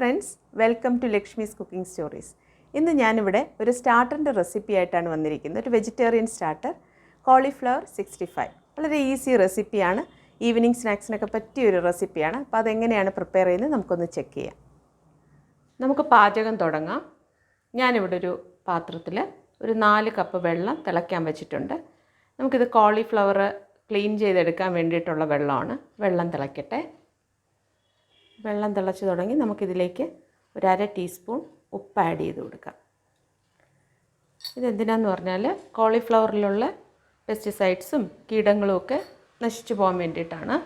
friends, welcome to Lakshmi's Cooking Stories. ഇന്ന് ഞാനിവിടെ ഒരു സ്റ്റാർട്ടറിൻ്റെ റെസിപ്പി ആയിട്ടാണ് വന്നിരിക്കുന്നത്. ഒരു വെജിറ്റേറിയൻ സ്റ്റാർട്ടർ കോളിഫ്ലവർ 65. വളരെ ഈസി റെസിപ്പിയാണ്. ഈവനിങ് സ്നാക്സിനൊക്കെ പറ്റിയ ഒരു റെസിപ്പിയാണ്. അപ്പോൾ അതെങ്ങനെയാണ് പ്രിപ്പയർ ചെയ്യുന്നത് നമുക്കൊന്ന് ചെക്ക് ചെയ്യാം. നമുക്ക് പാചകം തുടങ്ങാം. ഞാനിവിടെ ഒരു പാത്രത്തിൽ ഒരു 4 കപ്പ് വെള്ളം തിളയ്ക്കാൻ വെച്ചിട്ടുണ്ട്. നമുക്കിത് കോളിഫ്ലവർ ക്ലീൻ ചെയ്തെടുക്കാൻ വേണ്ടിയിട്ടുള്ള വെള്ളമാണ്. വെള്ളം തിളയ്ക്കട്ടെ. വെള്ളം തിളച്ച് തുടങ്ങി നമുക്കിതിലേക്ക് ഒരു 1/2 ടീസ്പൂൺ ഉപ്പ് ആഡ് ചെയ്ത് കൊടുക്കാം. ഇതെന്തിനാന്ന് പറഞ്ഞാൽ കോളിഫ്ലവറിലുള്ള പെസ്റ്റിസൈഡ്സും കീടങ്ങളും ഒക്കെ നശിച്ചു പോകാൻ വേണ്ടിയിട്ടാണ്.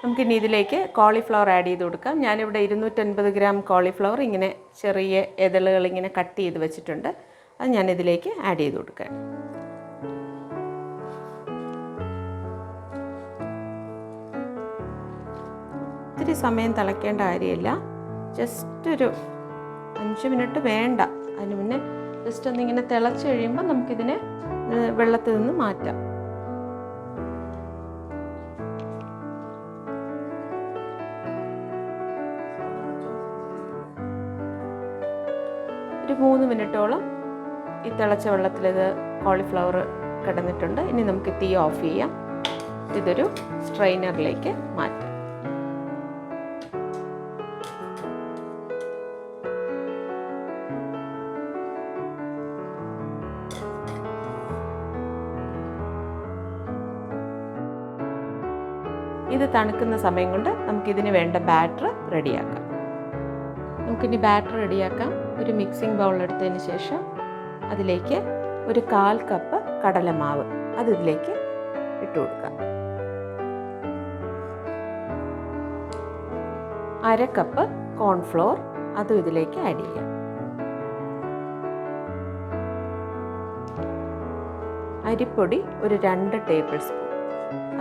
നമുക്കിനി ഇതിലേക്ക് കോളിഫ്ലവർ ആഡ് ചെയ്ത് കൊടുക്കാം. ഞാനിവിടെ 250 ഗ്രാം കോളിഫ്ലവർ ഇങ്ങനെ ചെറിയ ഇതളുകൾ ഇങ്ങനെ കട്ട് ചെയ്ത് വെച്ചിട്ടുണ്ട്. അത് ഞാനിതിലേക്ക് ആഡ് ചെയ്ത് കൊടുക്കാം. ഒത്തിരി സമയം തിളയ്ക്കേണ്ട കാര്യമില്ല. ജസ്റ്റ് ഒരു 5 മിനിറ്റ് വേണ്ട. അതിന് മുന്നേ ജസ്റ്റ് ഒന്നിങ്ങനെ തിളച്ച് കഴിയുമ്പോൾ നമുക്കിതിനെ വെള്ളത്തിൽ നിന്ന് മാറ്റാം. ഒരു 3 മിനിറ്റോളം ഈ തിളച്ച വെള്ളത്തിൽ ഇത് കോളിഫ്ലവർ കിടന്നിട്ടുണ്ട്. ഇനി നമുക്ക് തീ ഓഫ് ചെയ്യാം. ഇതൊരു സ്ട്രെയിനറിലേക്ക് മാറ്റാം. ഇത് തണുക്കുന്ന സമയം കൊണ്ട് നമുക്കിതിന് വേണ്ട ബാറ്റർ റെഡിയാക്കാം. നമുക്കിനി ബാറ്റർ റെഡിയാക്കാം. ഒരു മിക്സിംഗ് ബൗൾ എടുത്തതിന് ശേഷം അതിലേക്ക് ഒരു 1/4 കപ്പ് കടലമാവ് അത് ഇതിലേക്ക് ഇട്ട് കൊടുക്കാം. 1/2 കപ്പ് കോൺഫ്ലോർ അതും ഇതിലേക്ക് ആഡ് ചെയ്യാം. അരിപ്പൊടി ഒരു 2 ടേബിൾ സ്പൂൺ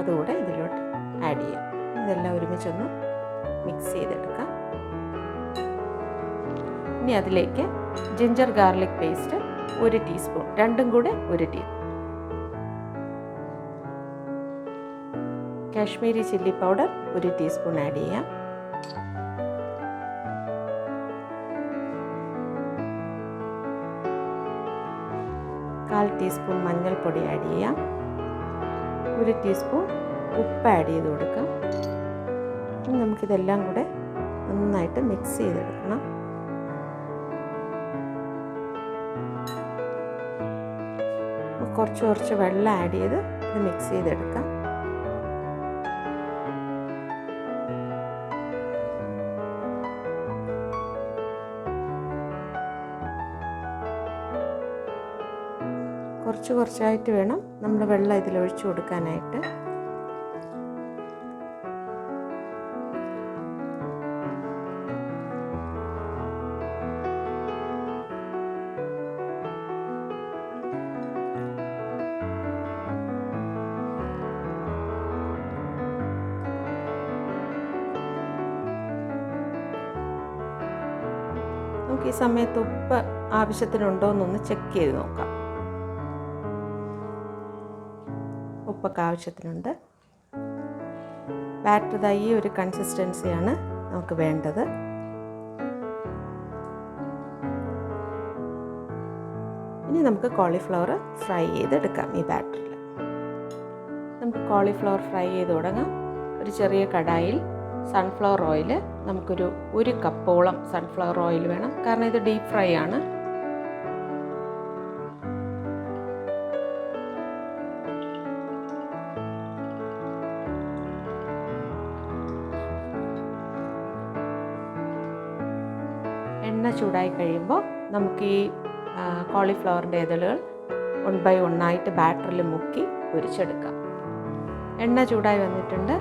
അതുകൂടെ ഇതിലോട്ട് ആഡ് ചെയ്യാം. ഇതെല്ലാം ഒരുമിച്ചൊന്ന് മിക്സ് ചെയ്തെടുക്കാം. ഇനി അതിലേക്ക് ജിഞ്ചർ ഗാർലിക് പേസ്റ്റ് 1 ടീസ്പൂൺ, രണ്ടും കൂടെ 1 teaspoon. Kashmiri chilli powder 1 teaspoon add ചെയ്യാം. കാൽ ടീസ്പൂൺ മഞ്ഞൾപ്പൊടി ആഡ് ചെയ്യാം. 1 ടീസ്പൂൺ ഉപ്പ് ആഡ് ചെയ്ത് കൊടുക്കാം. ഇനി നമുക്കിതെല്ലാം കൂടെ നന്നായിട്ട് മിക്സ് ചെയ്തെടുക്കണം. കുറച്ച് വെള്ളം ആഡ് ചെയ്ത് ഇത് മിക്സ് ചെയ്തെടുക്കാം. കുറച്ചായിട്ട് വേണം നമ്മൾ വെള്ളം ഇതിലൊഴിച്ച് കൊടുക്കാനായിട്ട്. നമുക്ക് ഈ സമയത്ത് ഉപ്പ് ആവശ്യത്തിനുണ്ടോ എന്നൊന്ന് ചെക്ക് ചെയ്ത് നോക്കാം. ഉപ്പൊക്കെ ആവശ്യത്തിനുണ്ട്. ബാറ്റർ ഈ ഒരു കൺസിസ്റ്റൻസിയാണ് നമുക്ക് വേണ്ടത്. ഇനി നമുക്ക് കോളിഫ്ലവർ ഫ്രൈ ചെയ്തെടുക്കാം. ഈ ബാറ്ററിൽ നമുക്ക് കോളിഫ്ലവർ ഫ്രൈ ചെയ്ത് തുടങ്ങാം. ഒരു ചെറിയ കടായിൽ സൺഫ്ലവർ ഓയിൽ, നമുക്കൊരു 1 കപ്പോളം സൺഫ്ലവർ ഓയിൽ വേണം. കാരണം ഇത് ഡീപ്പ് ഫ്രൈ ആണ്. എണ്ണ ചൂടായി കഴിയുമ്പോൾ നമുക്ക് ഈ കോളിഫ്ലവറിൻ്റെ ഇതളുകൾ 1 by 1 ആയിട്ട് ബാറ്ററിൽ മുക്കി പൊരിച്ചെടുക്കാം. എണ്ണ ചൂടായി വന്നിട്ടുണ്ട്.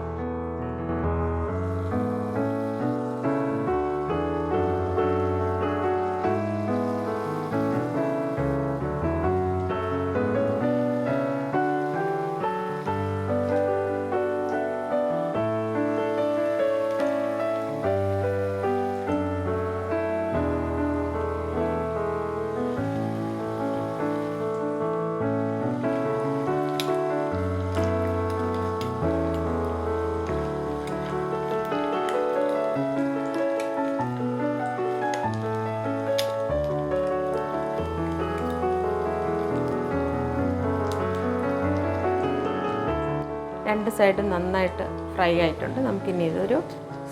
രണ്ട് സൈഡും നന്നായിട്ട് ഫ്രൈ ആയിട്ടുണ്ട്. നമുക്കിനി ഇതൊരു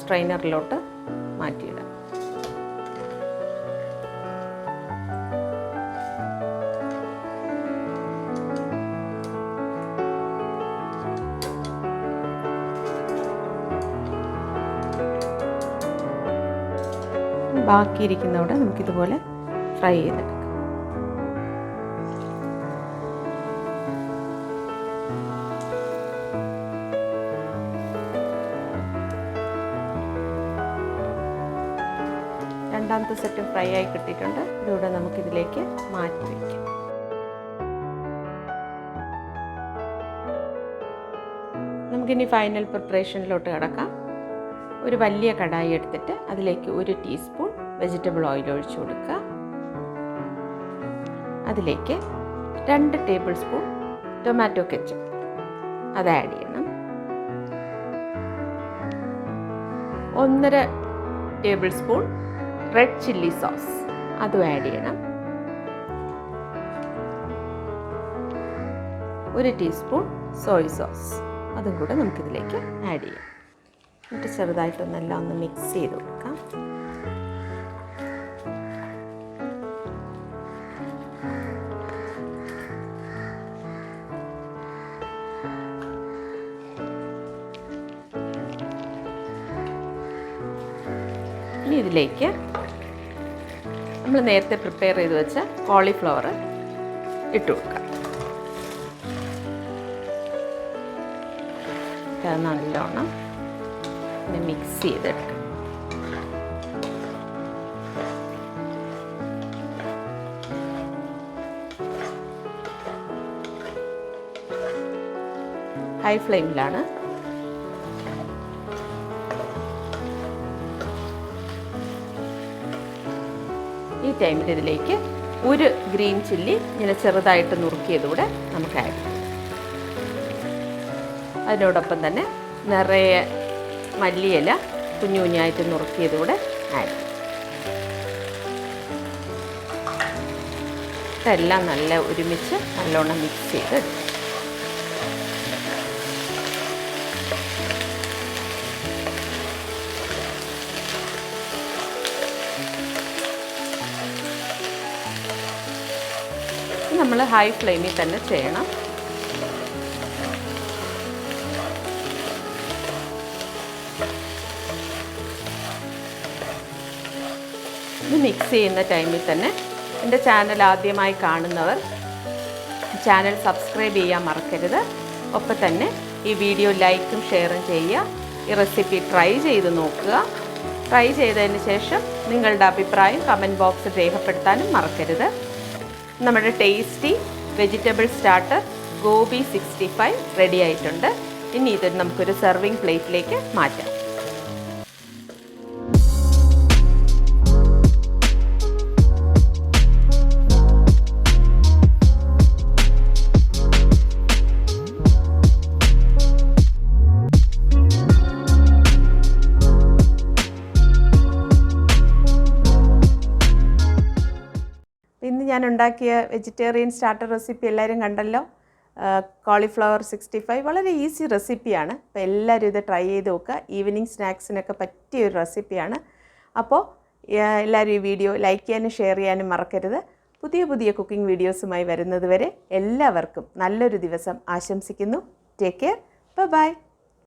സ്ട്രെയിനറിലോട്ട് മാറ്റിയിടാം. ബാക്കിയിരിക്കുന്നവിടെ നമുക്കിതുപോലെ ഫ്രൈ ചെയ്തെടുക്കാം. രണ്ടാമത്തെ സെറ്റ് ഫ്രൈ ആയി കിട്ടിയിട്ടുണ്ട്. ഇതിലൂടെ നമുക്കിതിലേക്ക് മാറ്റി വയ്ക്കാം. നമുക്കിനി ഫൈനൽ പ്രിപ്പറേഷനിലോട്ട് കിടക്കാം. ഒരു വലിയ കടായി എടുത്തിട്ട് അതിലേക്ക് 1 ടീസ്പൂൺ വെജിറ്റബിൾ ഓയിൽ ഒഴിച്ചു കൊടുക്കുക. അതിലേക്ക് 2 ടേബിൾ സ്പൂൺ ടൊമാറ്റോ കെച്ചപ്പ് അത് ആഡ് ചെയ്യണം. 1.5 table spoon red chilli sauce അതും ആഡ് ചെയ്യണം. 1 ടീസ്പൂൺ സോയ് സോസ് അതും കൂടെ നമുക്കിതിലേക്ക് ആഡ് ചെയ്യാം. എന്നിട്ട് ചെറുതായിട്ടൊന്നെല്ലാം ഒന്ന് മിക്സ് ചെയ്ത് കൊടുക്കാം. ഇനി ഇതിലേക്ക് നമ്മൾ നേരത്തെ പ്രിപ്പയർ ചെയ്ത് വെച്ച കോളിഫ്ലവർ ഇട്ട് കൊടുക്കാം. നല്ലോണം മിക്സ് ചെയ്തെടുക്കാം. ഹൈ ഫ്ലെയിമിലാണ്. ഈ ടൈമിൽ ഇതിലേക്ക് 1 ഗ്രീൻ ചില്ലി ഇങ്ങനെ ചെറുതായിട്ട് നുറുക്കിയതുകൂടെ നമുക്ക് ആഡ് ചെയ്യാം. അതിനോടൊപ്പം തന്നെ നിറയെ മല്ലിയില കുഞ്ഞു കുഞ്ഞായിട്ട് നുറുക്കിയതുകൂടെ ആഡ് ചെയ്യും. ഇതെല്ലാം നല്ല ഒരുമിച്ച് നല്ലോണം മിക്സ് ചെയ്ത് എടുക്കും. നമ്മൾ ഹൈ ഫ്ലെയിമിൽ തന്നെ ചെയ്യണം. ഇത് മിക്സ് ചെയ്യുന്ന ടൈമിൽ തന്നെ എൻ്റെ ചാനൽ ആദ്യമായി കാണുന്നവർ ചാനൽ സബ്സ്ക്രൈബ് ചെയ്യാൻ മറക്കരുത്. ഒപ്പം തന്നെ ഈ വീഡിയോ ലൈക്കും ഷെയറും ചെയ്യുക. ഈ റെസിപ്പി ട്രൈ ചെയ്ത് നോക്കുക. ട്രൈ ചെയ്തതിന് ശേഷം നിങ്ങളുടെ അഭിപ്രായം കമൻറ്റ് ബോക്സിൽ രേഖപ്പെടുത്താനും മറക്കരുത്. നമ്മുടെ tasty vegetable starter gobi 65 ready ആയിട്ടുണ്ട്. ഇനി ഇത് നമുക്കൊരു സെർവിങ് പ്ലേറ്റിലേക്ക് മാറ്റാം. ഇന്ന് ഞാൻ ഉണ്ടാക്കിയ വെജിറ്റേറിയൻ സ്റ്റാർട്ടർ റെസിപ്പി എല്ലാവരും കണ്ടല്ലോ. കോളിഫ്ലവർ 65 വളരെ ഈസി റെസിപ്പിയാണ്. അപ്പോൾ എല്ലാവരും ഇത് ട്രൈ ചെയ്ത് നോക്കുക. ഈവനിങ് സ്നാക്സിനൊക്കെ പറ്റിയൊരു റെസിപ്പിയാണ്. അപ്പോൾ എല്ലാവരും ഈ വീഡിയോ ലൈക്ക് ചെയ്യാനും ഷെയർ ചെയ്യാനും മറക്കരുത്. പുതിയ പുതിയ കുക്കിംഗ് വീഡിയോസുമായി വരുന്നത് വരെ എല്ലാവർക്കും നല്ലൊരു ദിവസം ആശംസിക്കുന്നു. Take care. ബൈ.